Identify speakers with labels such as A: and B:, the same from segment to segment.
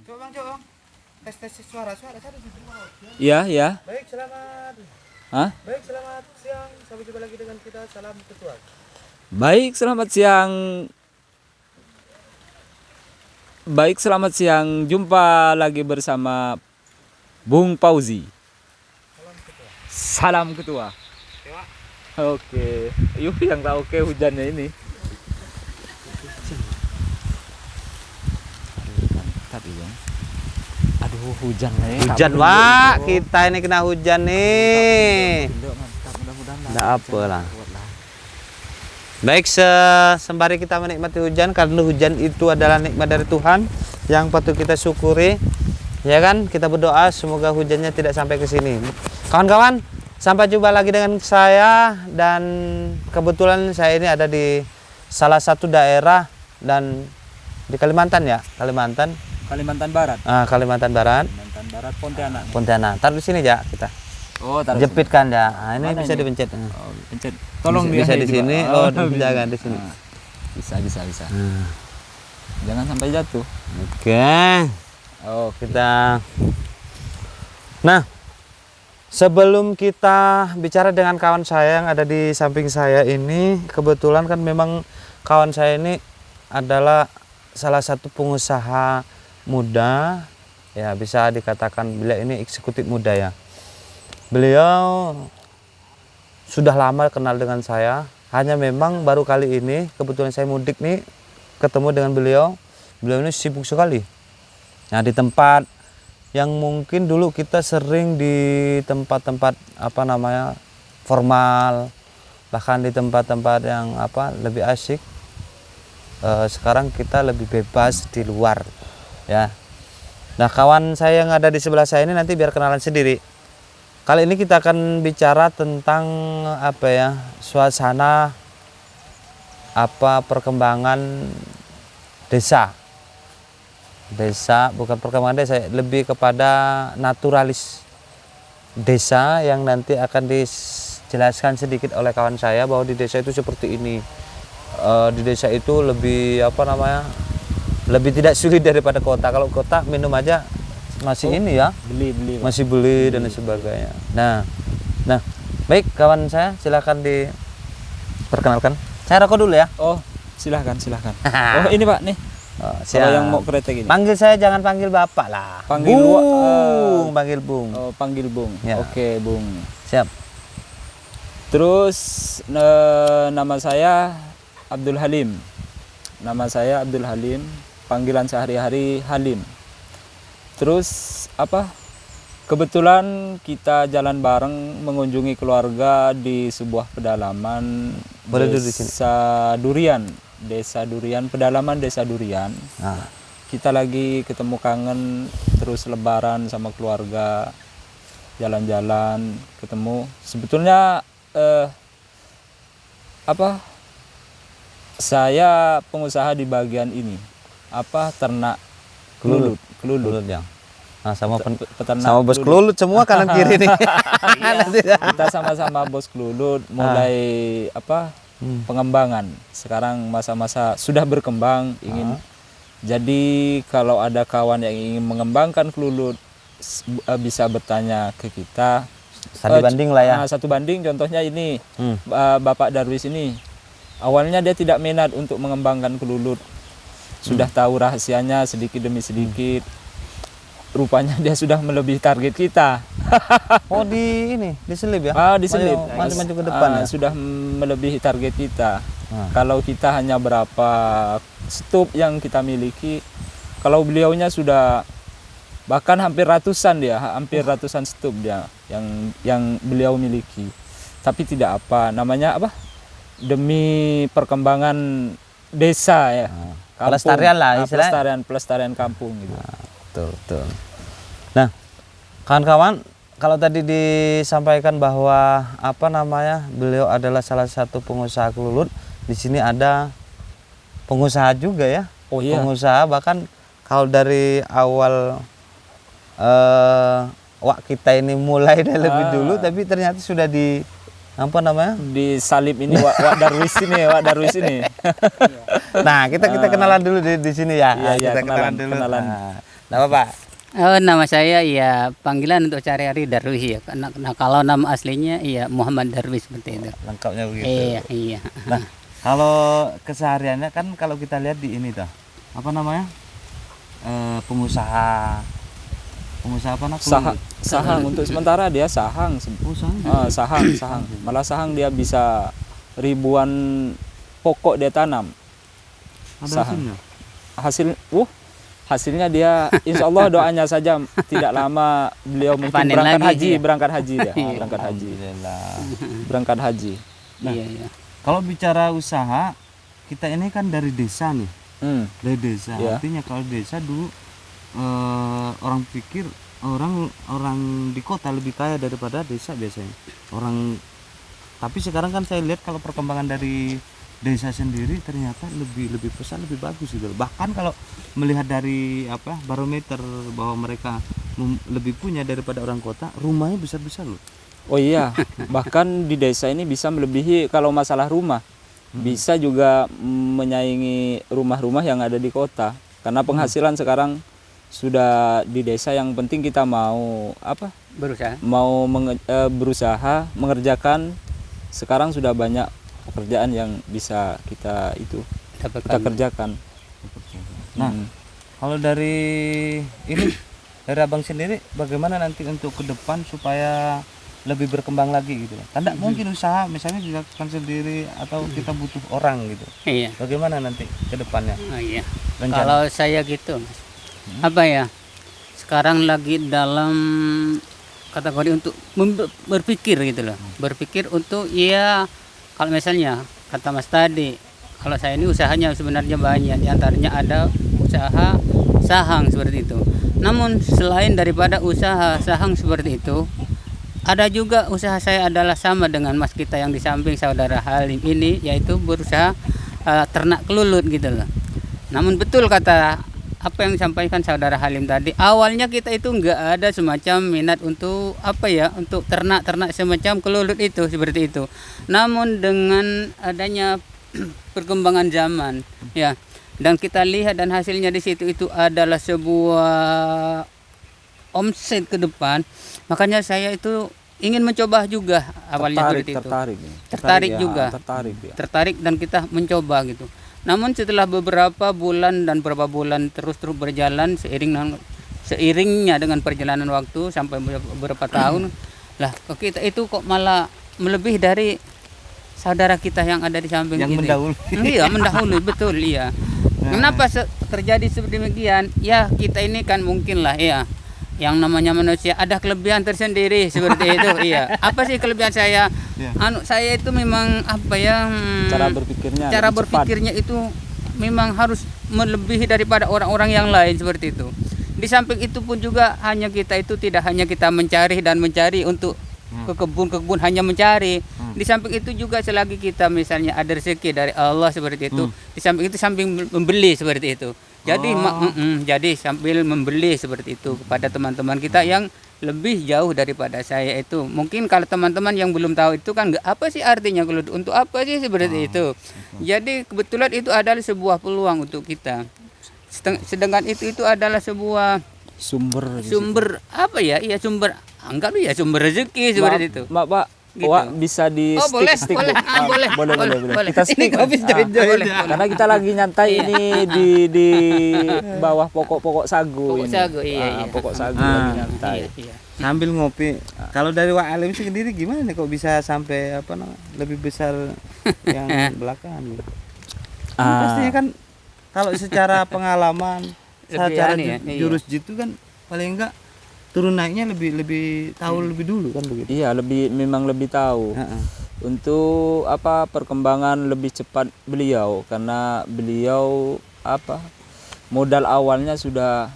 A: Coba Bang, coba Bang. Tes suara satu.
B: Iya, iya.
A: Baik, selamat.
B: Hah?
A: Baik, selamat siang. Sampai jumpa lagi dengan kita. Salam ketua.
B: Baik, selamat siang. Baik, selamat siang. Jumpa lagi bersama Bung Pauzi. Salam ketua. Oke. Yuk yang tak oke hujannya ini. Mantap ya. Aduh, hujannya.
C: Hujan, Wak. Kita ini kena hujan nih.
B: Mantap, mudah-mudahan.
C: Nggak apa lah. Baik, sembari kita menikmati hujan, karena hujan itu adalah nikmat dari Tuhan yang patut kita syukuri. Ya kan? Kita berdoa semoga hujannya tidak sampai ke sini. Kawan-kawan, sampai jumpa lagi dengan saya, dan kebetulan saya ini ada di salah satu daerah dan di Kalimantan ya, Kalimantan
B: Barat.
C: Kalimantan Barat,
B: Pontianak.
C: Pontianak. Taruh di sini ya kita.
B: Oh, taruh
C: Jepit kan ya. Nah, ini
B: mana
C: bisa
B: ini?
C: dipencet.
B: Oh, pencet. Tolong
C: bisa
B: dia
C: di sini. Oh, jangan di sini.
B: Bisa. Jangan sampai jatuh.
C: Oke.
B: Oh,
C: Kita. Nah, sebelum kita bicara dengan kawan saya yang ada di samping saya ini, kebetulan kan memang kawan saya ini adalah salah satu pengusaha muda, ya bisa dikatakan beliau ini eksekutif muda ya. Beliau sudah lama kenal dengan saya, hanya memang baru kali ini kebetulan saya mudik nih ketemu dengan beliau. Beliau ini sibuk sekali. Nah, di tempat yang mungkin dulu kita sering di tempat-tempat formal, bahkan di tempat-tempat yang lebih asik, sekarang kita lebih bebas di luar ya. Nah, kawan saya yang ada di sebelah saya ini nanti biar kenalan sendiri. Kali ini kita akan bicara tentang suasana perkembangan desa. Bukan perkembangan desa, lebih kepada naturalis desa yang nanti akan dijelaskan sedikit oleh kawan saya bahwa di desa itu seperti ini. Di desa itu lebih lebih tidak sulit daripada kota. Kalau kota minum aja masih ini ya, masih beli dan sebagainya. Nah, baik kawan saya, silakan diperkenalkan. Saya rokok dulu ya.
B: Oh, silahkan. Oh, ini Pak nih. Kalau yang mau kretek ini.
C: Panggil saya jangan panggil Bapak lah.
B: Panggil
C: Bung, panggil Bung.
B: Oh, panggil Bung.
C: Ya.
B: Oke, Bung.
C: Siap.
B: Terus nama saya Abdul Halim. Panggilan sehari-hari Halim. Terus kebetulan kita jalan bareng mengunjungi keluarga di sebuah pedalaman.
C: Boleh duduk di sini.
B: Desa Durian, pedalaman Desa Durian.
C: Nah.
B: Kita lagi ketemu kangen, terus lebaran sama keluarga, jalan-jalan, ketemu. Sebetulnya saya pengusaha di bagian ini, ternak kelulut
C: ya. Nah, sama bos
B: kelulut.
C: kelulut semua kanan kiri nih.
B: Kita sama-sama bos kelulut, mulai pengembangan. Sekarang masa-masa sudah berkembang, ingin jadi kalau ada kawan yang ingin mengembangkan kelulut bisa bertanya ke kita.
C: Satu banding lah ya.
B: Satu banding, contohnya ini Bapak Darwis ini. Awalnya dia tidak minat untuk mengembangkan kelulut. Sudah tahu rahasianya sedikit demi sedikit. Rupanya dia sudah melebihi target kita.
C: Oh, diselip ya?
B: Diselip.
C: Maju ke depan ya?
B: Sudah melebihi target kita. Kalau kita hanya berapa stup yang kita miliki, kalau beliaunya sudah bahkan hampir ratusan stup dia yang beliau miliki. Tapi tidak namanya demi perkembangan desa ya.
C: Pelestarian lah istilahnya.
B: Pelestarian kampung gitu.
C: Betul. Nah, kawan-kawan, kalau tadi disampaikan bahwa beliau adalah salah satu pengusaha kelulut, di sini ada pengusaha juga ya.
B: Oh iya.
C: Pengusaha, bahkan kalau dari awal kita ini mulai dari lebih dulu, tapi ternyata sudah Apa namanya?
B: Di salib ini Wak Darwis ini, Wak Darwis ini.
C: Nah, kita kenalan dulu di sini ya.
B: Iya, iya,
C: Kita
B: kenalan.
C: Nah, Bapak.
D: Oh, nama saya ya panggilan untuk sehari-hari Darwis ya. Nah, kalau nama aslinya ya Muhammad Darwis seperti itu.
C: Lengkapnya begitu.
D: Iya, iya.
C: Nah, kalau kesehariannya kan kalau kita lihat di ini tuh, apa namanya? Pengusaha apa nak?
B: Sahang untuk sementara dia sahang. Sahang. Malah sahang dia bisa ribuan pokok dia tanam.
C: Ada
B: Sahang.
C: hasilnya?
B: Hasilnya dia insya Allah doanya saja tidak lama beliau mungkin
D: Panen
B: berangkat
D: lagi
B: haji,
D: dia.
B: berangkat haji dia. Berangkat haji.
C: Alhamdulillah.
B: Berangkat haji.
C: Nah,
D: Iya, iya.
C: kalau bicara usaha, kita ini kan dari desa nih. Dari desa.
B: Iya.
C: Artinya kalau desa dulu orang pikir orang di kota lebih kaya daripada desa biasanya. Tapi sekarang kan saya lihat kalau perkembangan dari desa sendiri ternyata lebih besar, lebih bagus gitu. Bahkan kalau melihat dari barometer bahwa mereka lebih punya daripada orang kota, rumahnya besar-besar loh.
B: Oh iya, bahkan di desa ini bisa melebihi kalau masalah rumah. Bisa juga menyaingi rumah-rumah yang ada di kota. Karena penghasilan sekarang sudah di desa, yang penting kita mau
D: Berusaha.
B: berusaha mengerjakan. Sekarang sudah banyak pekerjaan yang bisa kita kerjakan.
C: Nah, kalau dari abang sendiri bagaimana nanti untuk ke depan supaya lebih berkembang lagi gitu? Kan nggak mungkin usaha misalnya dilakukan sendiri atau kita butuh orang gitu.
D: Iya.
C: Bagaimana nanti ke depannya?
D: Oh, iya.
C: Rencana?
D: Kalau saya gitu, Mas. Apa ya? Sekarang lagi dalam kategori untuk berpikir gitu loh. Berpikir untuk kalau misalnya kata Mas tadi, kalau saya ini usahanya sebenarnya banyak, diantaranya ada usaha sahang seperti itu. Namun selain daripada usaha sahang seperti itu, ada juga usaha saya adalah sama dengan Mas kita yang di samping saudara Halim ini, yaitu berusaha ternak kelulut gitu loh. Namun betul kata apa yang disampaikan saudara Halim tadi, awalnya kita itu enggak ada semacam minat untuk untuk ternak semacam kelulut itu seperti itu. Namun dengan adanya perkembangan zaman ya, dan kita lihat dan hasilnya di situ itu adalah sebuah omset ke depan, makanya saya itu ingin mencoba juga awalnya seperti itu. Tertarik dan kita mencoba gitu. Namun setelah beberapa bulan terus berjalan seiringnya dengan perjalanan waktu sampai beberapa tahun lah, kita itu kok malah melebihi dari saudara kita yang ada di samping
C: yang
D: ini.
C: mendahului.
D: Iya, mendahului betul, iya. Kenapa terjadi seperti demikian? Ya, kita ini kan mungkin lah ya, yang namanya manusia ada kelebihan tersendiri seperti itu. Iya. Apa sih kelebihan saya? Saya itu memang cara berpikirnya itu memang harus melebihi daripada orang-orang yang lain seperti itu. Di samping itu pun juga tidak hanya kita mencari untuk ke kebun hanya mencari. Di samping itu juga selagi kita misalnya ada rezeki dari Allah seperti itu, di samping itu membeli seperti itu. Jadi sambil membeli seperti itu kepada teman-teman kita yang lebih jauh daripada saya itu. Mungkin kalau teman-teman yang belum tahu itu kan apa sih artinya kelulut, untuk apa sih seperti itu. Jadi kebetulan itu adalah sebuah peluang untuk kita. Sedangkan itu adalah sebuah sumber apa ya? Iya, sumber anggap ya sumber rezeki seperti itu.
B: Pak,
D: Gitu.
B: Wak bisa di
D: boleh.
B: Kita stick.
D: Boleh.
B: Karena kita lagi nyantai ini di bawah pokok sagu ini. Pokok sagu lagi nyantai.
D: Iya.
C: Sambil ngopi. Kalau dari Wak Alim sendiri gimana nih kok bisa sampai lebih besar yang belakangan? Pastinya kan kalau secara pengalaman, secara jurus jitu kan paling enggak turun naiknya lebih tahu lebih dulu kan begitu.
B: Iya, memang lebih tahu. Untuk perkembangan lebih cepat beliau, karena beliau modal awalnya sudah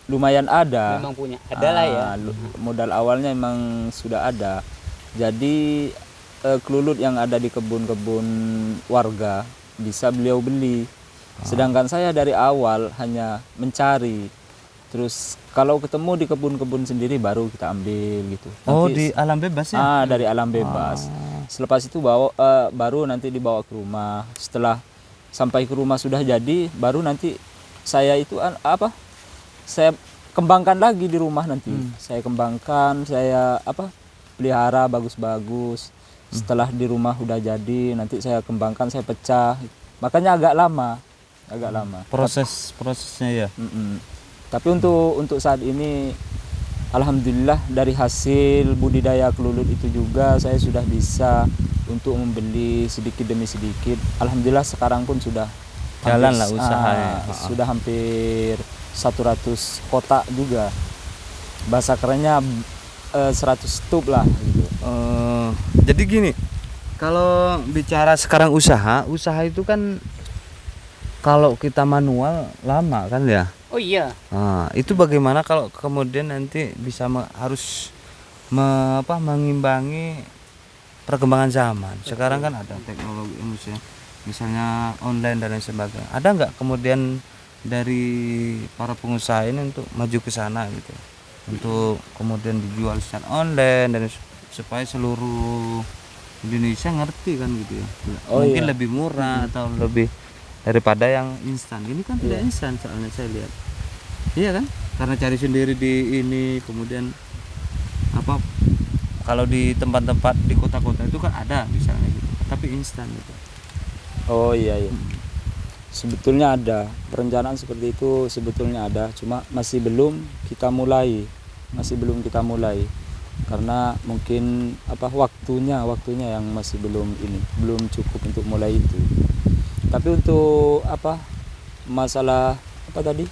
B: lumayan ada.
D: Memang punya. Adalah ya.
B: Modal awalnya memang sudah ada. Jadi kelulut yang ada di kebun-kebun warga bisa beliau beli. Sedangkan saya dari awal hanya mencari. Terus kalau ketemu di kebun-kebun sendiri baru kita ambil gitu.
C: Oh, di alam bebas ya?
B: Dari alam bebas. Selepas itu baru nanti dibawa ke rumah. Setelah sampai ke rumah sudah jadi, baru nanti saya itu saya kembangkan lagi di rumah nanti. Saya kembangkan, saya pelihara bagus-bagus. Setelah di rumah udah jadi, nanti saya kembangkan, saya pecah. Makanya agak lama.
C: Prosesnya ya.
B: Tapi untuk saat ini alhamdulillah dari hasil budidaya kelulut itu juga saya sudah bisa untuk membeli sedikit demi sedikit. Alhamdulillah sekarang pun sudah
C: Jalan lah usahanya.
B: Sudah hampir 100 kotak juga. Bahasa kerennya 100 stup lah gitu.
C: Jadi gini, kalau bicara sekarang usaha itu kan kalau kita manual lama kan ya.
D: Oh iya.
C: Nah, itu bagaimana kalau kemudian nanti bisa harus mengimbangi perkembangan zaman. Sekarang kan ada teknologi misalnya online dan lain sebagainya. Ada nggak kemudian dari para pengusaha ini untuk maju ke sana gitu, untuk kemudian dijual secara online dan supaya seluruh Indonesia ngerti kan gitu ya. Mungkin lebih murah atau lebih daripada yang instan. Ini kan tidak instan soalnya saya lihat. Iya kan? Karena cari sendiri di ini, kemudian kalau di tempat-tempat di kota-kota itu kan ada misalnya gitu, tapi instan gitu.
B: Oh iya. Sebetulnya ada perencanaan seperti itu, sebetulnya ada, cuma masih belum kita mulai. Karena mungkin waktunya yang masih belum cukup untuk mulai itu. Tapi untuk masalah tadi?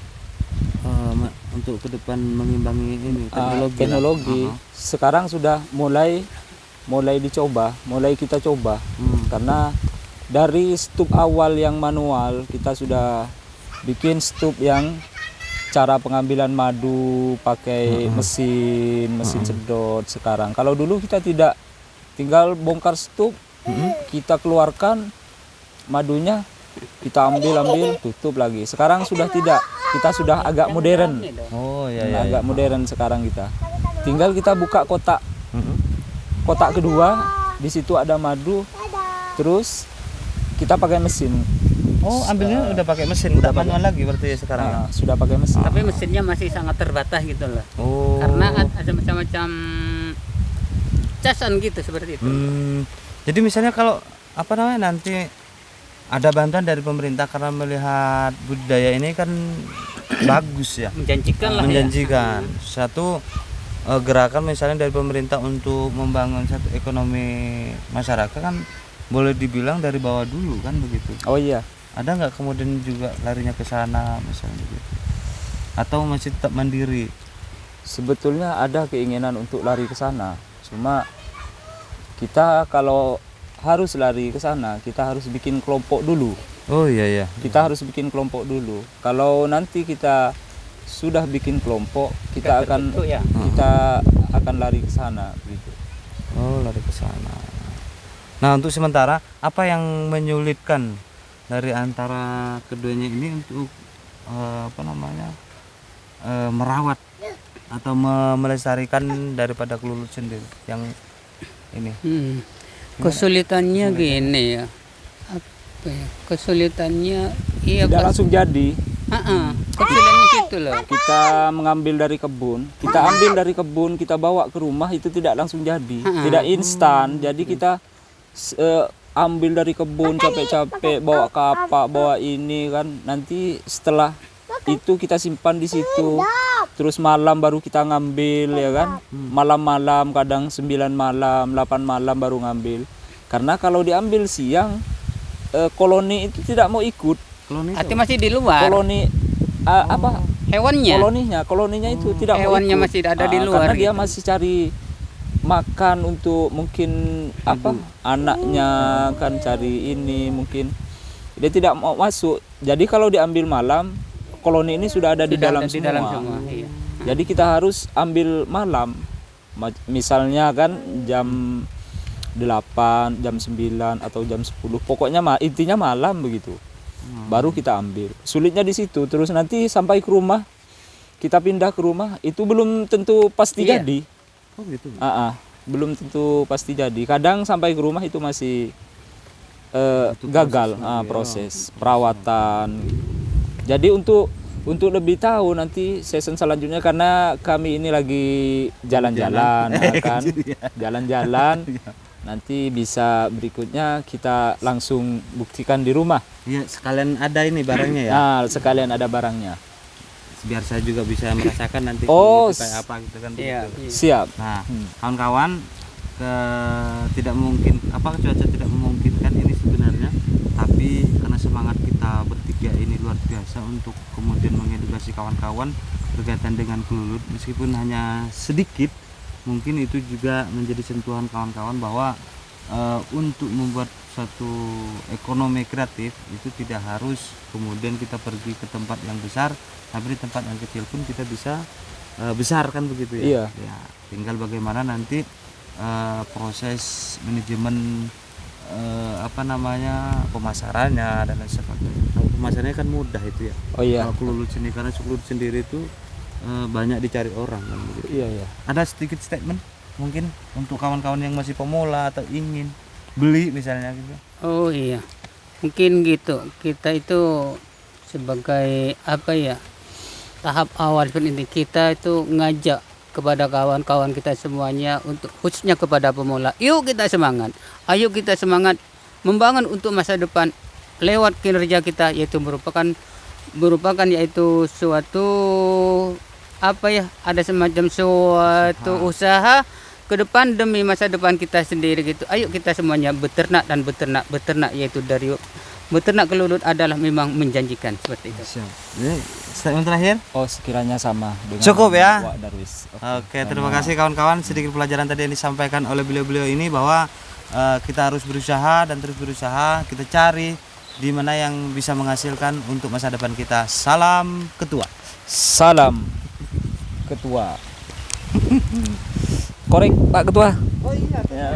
C: Untuk ke depan mengimbangi ini
B: teknologi sekarang sudah mulai kita coba. Karena dari stup awal yang manual kita sudah bikin stup yang cara pengambilan madu pakai mesin sedot sekarang. Kalau dulu kita tidak, tinggal bongkar stup, kita keluarkan madunya, kita ambil tutup lagi. Sekarang sudah tidak, kita sudah agak modern. Agak modern sekarang kita. Tinggal kita buka kotak kedua, di situ ada madu, terus kita pakai mesin.
C: Ambilnya udah pakai mesin, udah manual lagi berarti ya sekarang.
B: Sudah pakai mesin.
D: Tapi mesinnya masih sangat terbatas gitu loh. Karena ada macam-macam casan gitu seperti itu.
C: Jadi misalnya kalau nanti ada bantuan dari pemerintah karena melihat budidaya ini kan bagus ya. Menjanjikan. Satu gerakan misalnya dari pemerintah untuk membangun satu ekonomi masyarakat kan boleh dibilang dari bawah dulu kan begitu.
B: Oh iya.
C: Ada nggak kemudian juga larinya ke sana misalnya gitu? Atau masih tetap mandiri?
B: Sebetulnya ada keinginan untuk lari ke sana. Cuma kita kalau harus lari ke sana, kita harus bikin kelompok dulu.
C: Oh iya.
B: Kita harus bikin kelompok dulu. Kalau nanti kita sudah bikin kelompok, kita akan lari ke sana gitu.
C: Oh, lari ke sana. Nah, untuk sementara apa yang menyulitkan dari antara keduanya ini untuk merawat atau melestarikan daripada kelulut sendiri yang ini?
D: Kesulitannya gini ya. Kesulitannya
B: tidak langsung jadi.
D: Kesulitannya situ loh.
B: Kita mengambil dari kebun, kita bawa ke rumah itu tidak langsung jadi, tidak instan. Jadi kita ambil dari kebun capek-capek bawa kapak, bawa ini kan, nanti setelah itu kita simpan di situ, terus malam baru kita ngambil ya kan, malam-malam kadang 9 malam 8 malam baru ngambil. Karena kalau diambil siang koloni itu tidak mau ikut.
D: Arti masih di luar.
B: Koloni
D: hewannya.
B: Koloninya itu tidak mau ikut.
D: Hewannya masih ada di luar.
B: Karena dia masih cari makan untuk mungkin anaknya kan, cari ini mungkin dia tidak mau masuk. Jadi kalau diambil malam, koloni ini sudah ada di dalam semua.
D: Iya.
B: Jadi kita harus ambil malam, misalnya kan jam 8, jam 9 atau jam 10, pokoknya intinya malam begitu. Baru kita ambil. Sulitnya di situ. Terus nanti sampai ke rumah, kita pindah ke rumah, itu belum tentu pasti jadi.
C: Oh gitu.
B: belum tentu pasti jadi. Kadang sampai ke rumah itu masih gagal proses perawatan. Jadi untuk lebih tahu nanti season selanjutnya, karena kami ini lagi jalan-jalan kan, jalan-jalan. Nanti bisa berikutnya kita langsung buktikan di rumah.
C: Iya, sekalian ada ini barangnya ya.
B: Nah, sekalian ada barangnya.
C: Biar saya juga bisa merasakan nanti
B: Oh,
C: itu kayak apa gitu kan.
D: Iya.
C: begitu.
B: Siap.
C: Nah, kawan-kawan, tidak mungkin cuaca tidak memungkinkan ini sebenarnya, tapi karena semangat kita bertiga ini luar biasa untuk kemudian mengedukasi kawan-kawan berkaitan dengan kelulut, meskipun hanya sedikit, mungkin itu juga menjadi sentuhan kawan-kawan bahwa untuk membuat satu ekonomi kreatif itu tidak harus kemudian kita pergi ke tempat yang besar, tapi di tempat yang kecil pun kita bisa besar kan begitu ya.
B: Iya.
C: Ya, tinggal bagaimana nanti proses manajemen pemasarannya dan lain sebagainya. Kalau pemasarannya kan mudah itu ya.
B: Oh iya.
C: Kalau kelulut sendiri, karena kelulut sendiri itu banyak dicari orang kan begitu.
B: Iya, iya.
C: Ada sedikit statement mungkin untuk kawan-kawan yang masih pemula atau ingin beli misalnya gitu.
D: Oh iya, mungkin gitu. Kita itu sebagai tahap awal seperti ini, kita itu ngajak kepada kawan-kawan kita semuanya, untuk khususnya kepada pemula. Yuk kita semangat, ayo kita semangat membangun untuk masa depan lewat kinerja kita, yaitu merupakan yaitu suatu ada semacam suatu usaha ke depan demi masa depan kita sendiri gitu. Ayo kita semuanya beternak, yaitu dari beternak kelulut adalah memang menjanjikan seperti itu.
C: Siap. Ini statement terakhir.
B: Oh, sekiranya sama dengan
C: Cukup ya?
B: Wak Darwis.
C: Oke, terima kasih kawan-kawan. Sedikit pelajaran tadi yang disampaikan oleh beliau-beliau ini bahwa kita harus berusaha dan terus berusaha. Kita cari di mana yang bisa menghasilkan untuk masa depan kita. Salam ketua.
B: Salam ketua. Korek Pak Ketua.
A: Oh iya,
B: Ya.